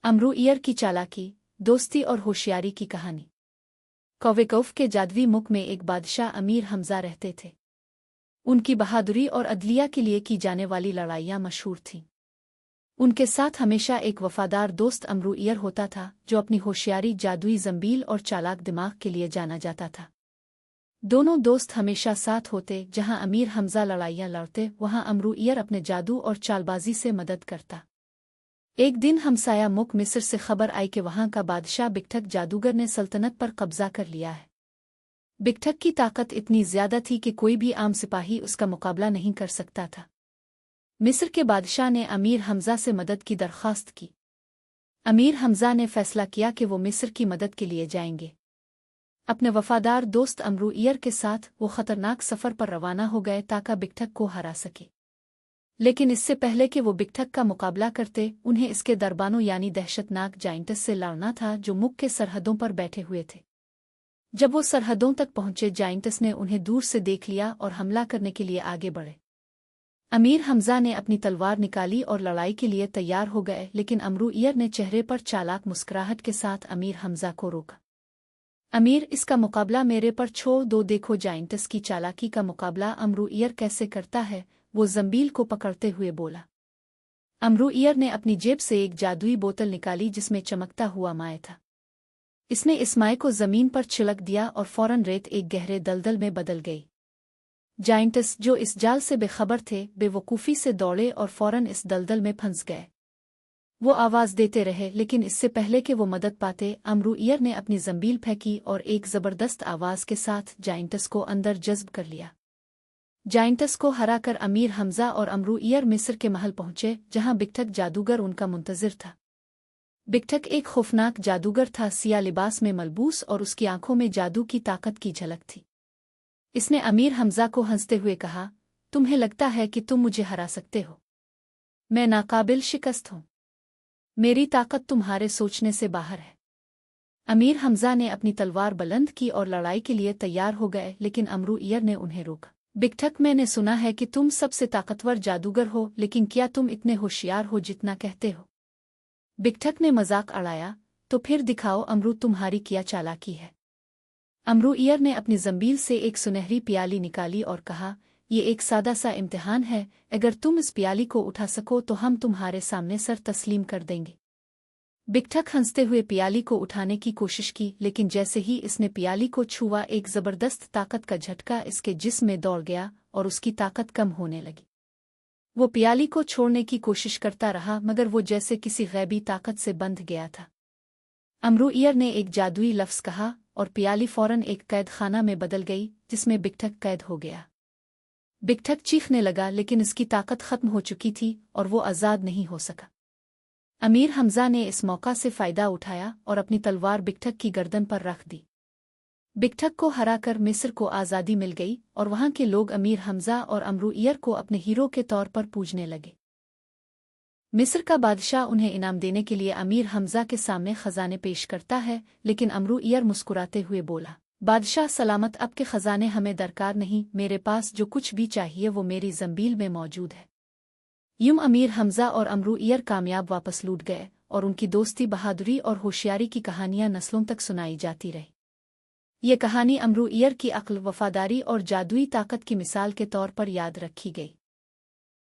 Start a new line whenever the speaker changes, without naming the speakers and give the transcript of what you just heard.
अमरूइयर की चालाकी, दोस्ती और होशियारी की कहानी। कौवेकौफ के जादवी मुल्क में एक बादशाह अमीर हमजा रहते थे। उनकी बहादुरी और अदलिया के लिए की जाने वाली लड़ाइयाँ मशहूर थीं। उनके साथ हमेशा एक वफादार दोस्त अमरूइयर होता था, जो अपनी होशियारी, जादुई जंबील और चालाक दिमाग के लिए जाना जाता था। दोनों दोस्त हमेशा साथ होते। जहाँ अमीर हमजा लड़ाइयाँ लड़ते, वहाँ अमरूइयर अपने जादू और चालबाजी से मदद करता। एक दिन हमसाया मुल्क मिस्र से खबर आई कि वहाँ का बादशाह बिकठक जादूगर ने सल्तनत पर कब्जा कर लिया है। बिकठक की ताकत इतनी ज्यादा थी कि कोई भी आम सिपाही उसका मुकाबला नहीं कर सकता था। मिस्र के बादशाह ने अमीर हमजा से मदद की दरख्वास्त की। अमीर हमजा ने फैसला किया कि वो मिस्र की मदद के लिए जाएंगे। अपने वफादार दोस्त अमरूइयर के साथ वो खतरनाक सफर पर रवाना हो गए ताकि बिकठक को हरा सके। लेकिन इससे पहले कि वो बिकठक का मुकाबला करते, उन्हें इसके दरबानों यानी दहशतनाक जाइंटस से लड़ना था, जो मुल्क के सरहदों पर बैठे हुए थे। जब वो सरहदों तक पहुंचे, जाइंटस ने उन्हें दूर से देख लिया और हमला करने के लिए आगे बढ़े। अमीर हमजा ने अपनी तलवार निकाली और लड़ाई के लिए तैयार हो गए, लेकिन अमरूइयर ने चेहरे पर चालाक मुस्कुराहट के साथ अमीर हमजा को रोका। अमीर, इसका मुकाबला मेरे पर छोड़ दो। देखो जाइंटस की चालाकी का मुकाबला अमरूइयर कैसे करता है, वो जंबील को पकड़ते हुए बोला। अमरूइयर ने अपनी जेब से एक जादुई बोतल निकाली जिसमें चमकता हुआ माय था। इसने इस माय को जमीन पर छिड़क दिया और फौरन रेत एक गहरे दलदल में बदल गई। जाइंटस, जो इस जाल से बेखबर थे, बेवकूफ़ी से दौड़े और फौरन इस दलदल में फंस गए। वो आवाज़ देते रहे, लेकिन इससे पहले कि वो मदद पाते, अमरूइयर ने अपनी जंबील फेंकी और एक ज़बरदस्त आवाज़ के साथ जाइंटस को अंदर जज्ब कर लिया। जाइंटस को हराकर अमीर हमजा और अमरूइयर मिस्र के महल पहुंचे, जहां बिकठक जादूगर उनका मुंतजिर था। बिकठक एक खौफनाक जादूगर था, सिया लिबास में मलबूस, और उसकी आंखों में जादू की ताकत की झलक थी। इसने अमीर हमजा को हंसते हुए कहा, तुम्हें लगता है कि तुम मुझे हरा सकते हो? मैं नाकाबिल शिकस्त हूं। मेरी ताकत तुम्हारे सोचने से बाहर है। अमीर हमजा ने अपनी तलवार बुलंद की और लड़ाई के लिए तैयार हो गए, लेकिन अमरूइयर ने उन्हें रोका। बिकठक, मैंने सुना है कि तुम सबसे ताकतवर जादूगर हो, लेकिन क्या तुम इतने होशियार हो जितना कहते हो? बिकठक ने मजाक अड़ाया, तो फिर दिखाओ अमरू, तुम्हारी क्या चालाकी है। अमरूइयर ने अपनी जंबील से एक सुनहरी प्याली निकाली और कहा, ये एक सादा सा इम्तिहान है। अगर तुम इस प्याली को उठा सको तो हम तुम्हारे सामने सर तस्लीम कर देंगे। बिकठक हंसते हुए प्याली को उठाने की कोशिश की, लेकिन जैसे ही इसने प्याली को छुआ, एक जबरदस्त ताकत का झटका इसके जिस्म में दौड़ गया और उसकी ताकत कम होने लगी। वो प्याली को छोड़ने की कोशिश करता रहा, मगर वो जैसे किसी गैबी ताकत से बंध गया था। अमरूइयर ने एक जादुई लफ्ज़ कहा और प्याली फौरन एक कैद खाना में बदल गई, जिसमें बिकठक कैद हो गया। बिकठक चीखने लगा, लेकिन इसकी ताकत खत्म हो चुकी थी और वो आज़ाद नहीं हो सका। अमीर हमजा ने इस मौका से फ़ायदा उठाया और अपनी तलवार बिकठक की गर्दन पर रख दी। बिकठक को हराकर मिस्र को आज़ादी मिल गई और वहाँ के लोग अमीर हमजा और अमरूइयर को अपने हीरो के तौर पर पूजने लगे। मिस्र का बादशाह उन्हें इनाम देने के लिए अमीर हमजा के सामने खजाने पेश करता है, लेकिन अमरूइयर मुस्कुराते हुए बोला, बादशाह सलामत, अब के खजाने हमें दरकार नहीं। मेरे पास जो कुछ भी चाहिए वो मेरी जंबील में मौजूद है। यूं अमीर हमजा और अमरूइयर कामयाब वापस लौट गए और उनकी दोस्ती, बहादुरी और होशियारी की कहानियां नस्लों तक सुनाई जाती रही। ये कहानी अमरूइयर की अक्ल, वफादारी और जादुई ताकत की मिसाल के तौर पर याद रखी गई।